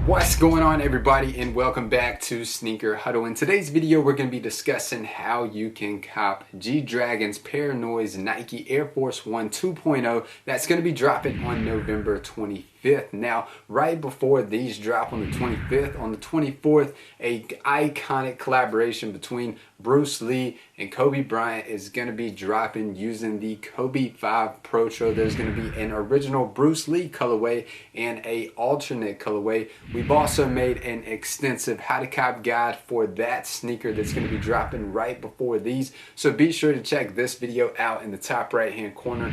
What's going on, everybody, and welcome back to Sneaker Huddle. In today's video, we're going to be discussing how you can cop G-Dragon's Paranoise Nike Air Force 1 2.0 that's going to be dropping on November 25th. Now, right before these drop on the 25th, on the 24th, a iconic collaboration between Bruce Lee and Kobe Bryant is going to be dropping using the Kobe 5 Protro. There's going to be an original Bruce Lee colorway and a alternate colorway. We've also made an extensive how to cop guide for that sneaker that's going to be dropping right before these. So be sure to check this video out in the top right hand corner.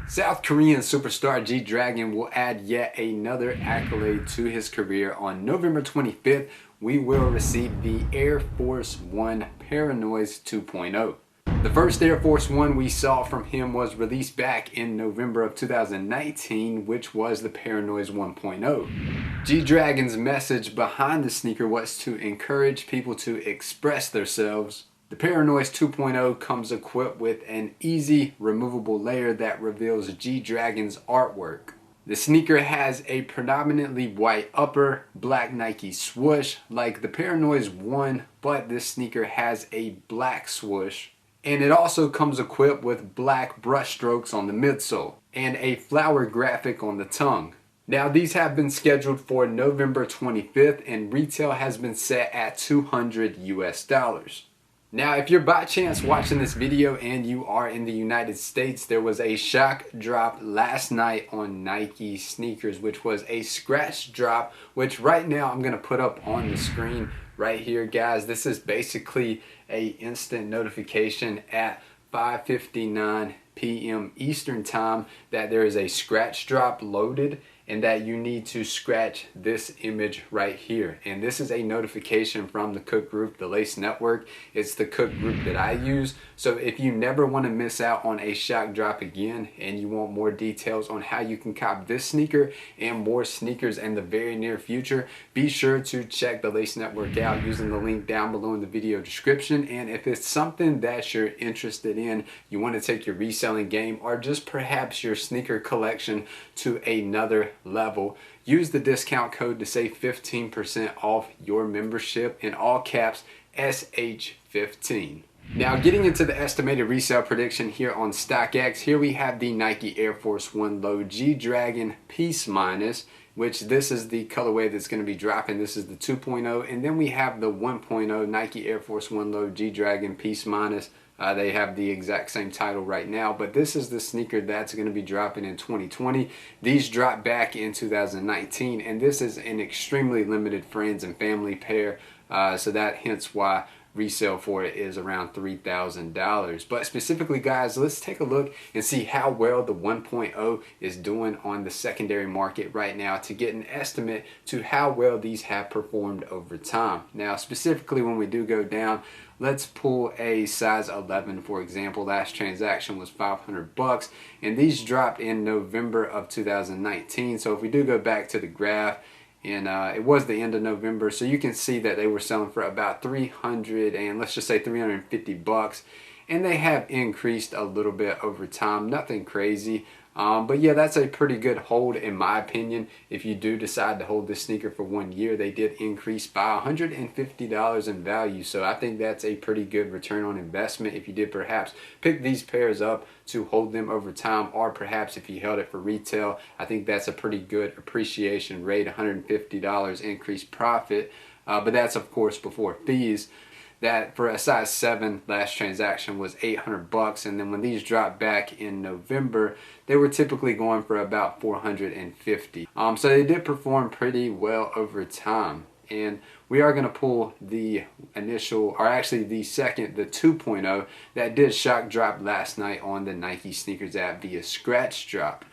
South Korean superstar G-Dragon will add yet another accolade to his career. On November 25th, we will receive the Air Force 1 Paranoise 2.0. The first Air Force 1 we saw from him was released back in November of 2019, which was the Paranoise 1.0. G-Dragon's message behind the sneaker was to encourage people to express themselves. The Paranoise 2.0 comes equipped with an easy removable layer that reveals G-Dragon's artwork. The sneaker has a predominantly white upper, black Nike swoosh like the Paranoise 1, but this sneaker has a black swoosh. And it also comes equipped with black brush strokes on the midsole and a flower graphic on the tongue. Now, these have been scheduled for November 25th and retail has been set at $200 US. Now, if you're by chance watching this video and you are in the United States, there was a shock drop last night on Nike sneakers, which was a scratch drop, which right now I'm going to put up on the screen right here, guys. This is basically a instant notification at 5:59 p.m. Eastern time that there is a scratch drop loaded and that you need to scratch this image right here. And this is a notification from the Cook Group, the Lace Network. It's the Cook Group that I use. So if you never want to miss out on a shock drop again and you want more details on how you can cop this sneaker and more sneakers in the very near future, be sure to check the Lace Network out using the link down below in the video description. And if it's something that you're interested in, you want to take your reselling game or just perhaps your sneaker collection to another level, use the discount code to save 15% off your membership, in all caps SH15. Now, getting into the estimated resale prediction here on StockX, here we have the Nike Air Force 1 Low G-Dragon Peaceminus, which this is the colorway that's going to be dropping. This is the 2.0, and then we have the 1.0 Nike Air Force 1 Low G-Dragon Peaceminus. They have the exact same title right now, but this is the sneaker that's going to be dropping in 2020. These dropped back in 2019, and this is an extremely limited friends and family pair, so that hence why resale for it is around $3,000. But specifically, guys, let's take a look and see how well the 1.0 is doing on the secondary market right now to get an estimate to how well these have performed over time. Now, specifically when we do go down, let's pull a size 11, for example. Last transaction was $500 and these dropped in November of 2019. So if we do go back to the graph, and it was the end of November, so you can see that they were selling for about 300 and let's just say $350, and they have increased a little bit over time. Nothing crazy, but yeah, that's a pretty good hold in my opinion. If you do decide to hold this sneaker for 1 year, they did increase by $150 in value, so I think that's a pretty good return on investment if you did perhaps pick these pairs up to hold them over time, or perhaps if you held it for retail. I think that's a pretty good appreciation rate, $150 increased profit, but that's of course before fees. That for a size 7 last transaction was $800, and then when these dropped back in November, they were typically going for about $450. So they did perform pretty well over time. And we are going to pull the initial, or actually the second, the 2.0 that did shock drop last night on the Nike sneakers app via scratch drop.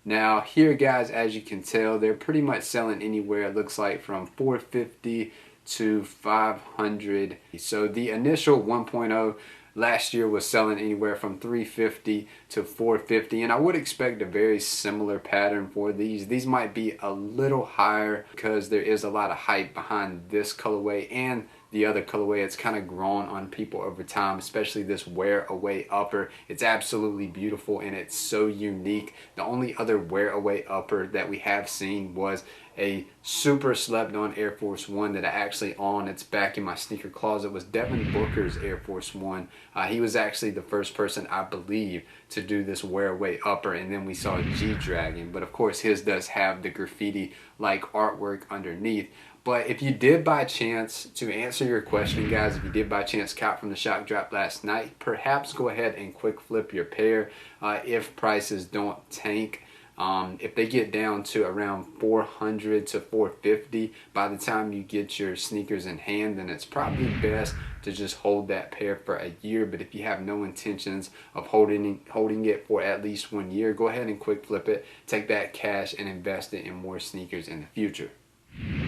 Now here, guys, as you can tell, they're pretty much selling anywhere, it looks like, from $450 to $500. So the initial 1.0 last year was selling anywhere from $350 to $450, and I would expect a very similar pattern for these. These might be a little higher because there is a lot of hype behind this colorway and the other colorway. It's kind of grown on people over time, especially this wear away upper. It's absolutely beautiful and it's so unique. The only other wear away upper that we have seen was a super slept on Air Force One that I actually own. It's back in my sneaker closet. It was Devin Booker's Air Force One. He was actually the first person, I believe, to do this wear away upper, and then we saw G-Dragon, but of course his does have the graffiti like artwork underneath. But if you did by chance, to answer your question guys, if you did by chance cop from the shock drop last night, perhaps go ahead and quick flip your pair if prices don't tank. If they get down to around 400 to 450 by the time you get your sneakers in hand, then it's probably best to just hold that pair for a year. But if you have no intentions of holding it for at least 1 year, go ahead and quick flip it, take that cash and invest it in more sneakers in the future.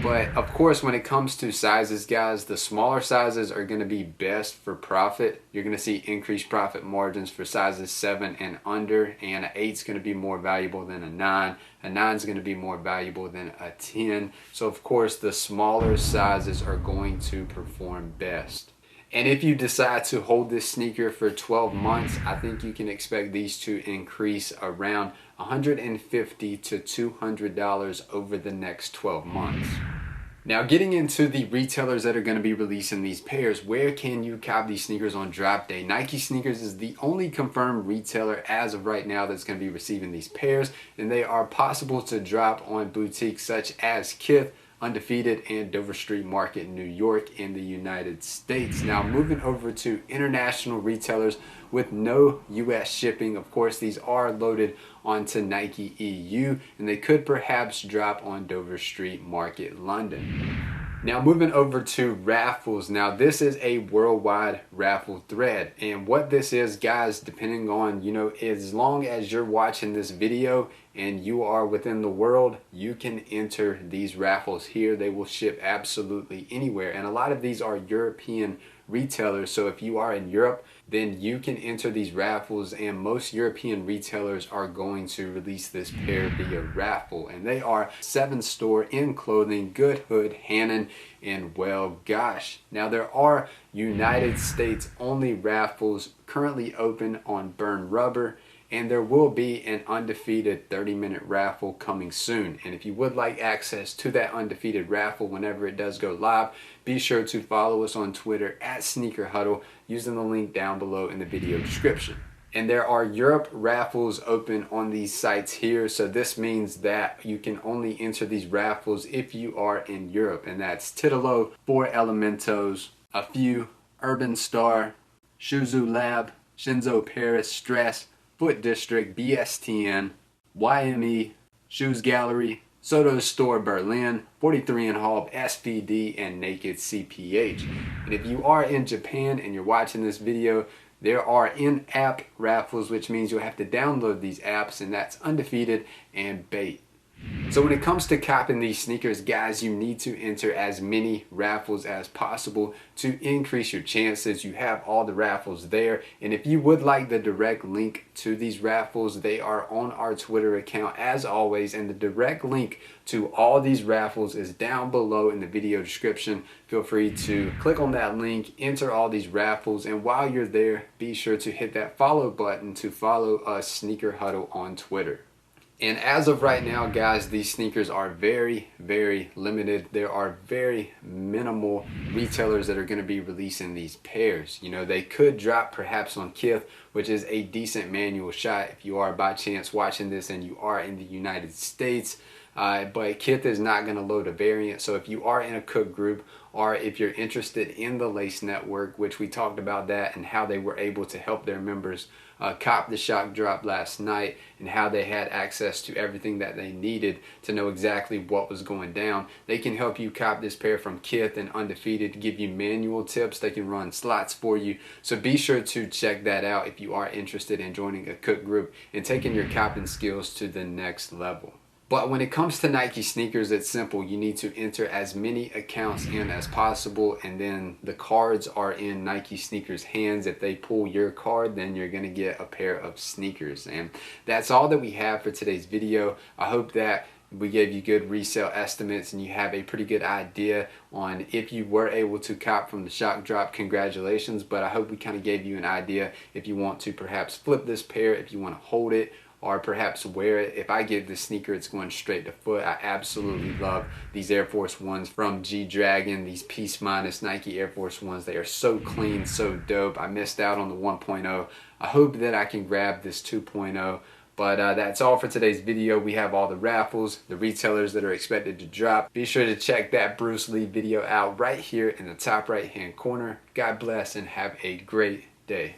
But of course, when it comes to sizes guys, the smaller sizes are going to be best for profit. You're going to see increased profit margins for sizes 7 and under, and an 8 is going to be more valuable than a 9. A 9 is going to be more valuable than a 10. So of course the smaller sizes are going to perform best. And if you decide to hold this sneaker for 12 months, I think you can expect these to increase around $150 to $200 over the next 12 months. Now getting into the retailers that are going to be releasing these pairs, where can you cop these sneakers on drop day? Nike Sneakers is the only confirmed retailer as of right now that's going to be receiving these pairs, and they are possible to drop on boutiques such as Kith, Undefeated, and Dover Street Market in New York in the United States. Now moving over to international retailers with no US shipping, of course these are loaded onto Nike EU, and they could perhaps drop on Dover Street Market London. Now moving over to raffles. Now this is a worldwide raffle thread, and what this is guys, depending on, as long as you're watching this video and you are within the world, you can enter these raffles here. They will ship absolutely anywhere, and a lot of these are European retailers. So if you are in Europe, then you can enter these raffles, and most European retailers are going to release this pair via raffle, and they are 7 Store, In Clothing, Good Hood, Hannon, and Well Gosh. Now there are United States only raffles currently open on Burn Rubber, and there will be an undefeated 30-minute raffle coming soon. And if you would like access to that undefeated raffle whenever it does go live, be sure to follow us on Twitter at Sneaker Huddle using the link down below in the video description. And there are Europe raffles open on these sites here, so this means that you can only enter these raffles if you are in Europe, and that's Titolo, 4 Elementos, A Few, Urban Star, Shuzu Lab, Shinzo Paris, Stress, Foot District, BSTN, YME, Shoes Gallery, Soto Store Berlin, 43 and Halb, SVD, and Naked CPH. And if you are in Japan and you're watching this video, there are in-app raffles, which means you'll have to download these apps, and that's Undefeated and Bait. So when it comes to copping these sneakers, guys, you need to enter as many raffles as possible to increase your chances. You have all the raffles there, and if you would like the direct link to these raffles, they are on our Twitter account as always, and the direct link to all these raffles is down below in the video description. Feel free to click on that link, enter all these raffles, and while you're there, be sure to hit that follow button to follow us, Sneaker Huddle, on Twitter. And as of right now, guys, these sneakers are very, very limited. There are very minimal retailers that are going to be releasing these pairs. They could drop perhaps on Kith, which is a decent manual shot if you are by chance watching this and you are in the United States. But Kith is not going to load a variant. So if you are in a cook group, or if you're interested in the Lace Network, which we talked about that and how they were able to help their members cop the shock drop last night, and how they had access to everything that they needed to know exactly what was going down. They can help you cop this pair from Kith and Undefeated, give you manual tips. They can run slots for you. So be sure to check that out if you are interested in joining a cook group and taking your copping skills to the next level. But when it comes to Nike sneakers, it's simple. You need to enter as many accounts in as possible, and then the cards are in Nike sneakers hands. If they pull your card, then you're gonna get a pair of sneakers. And that's all that we have for today's video. I hope that we gave you good resale estimates and you have a pretty good idea on if you were able to cop from the shock drop. Congratulations. But I hope we kind of gave you an idea if you want to perhaps flip this pair, if you want to hold it, or perhaps wear it. If I get this sneaker, it's going straight to foot. I absolutely love these Air Force Ones from G-Dragon, these Peace Minus Nike Air Force Ones. They are so clean, so dope. I missed out on the 1.0. I hope that I can grab this 2.0. But that's all for today's video. We have all the raffles, the retailers that are expected to drop. Be sure to check that Bruce Lee video out right here in the top right hand corner. God bless and have a great day.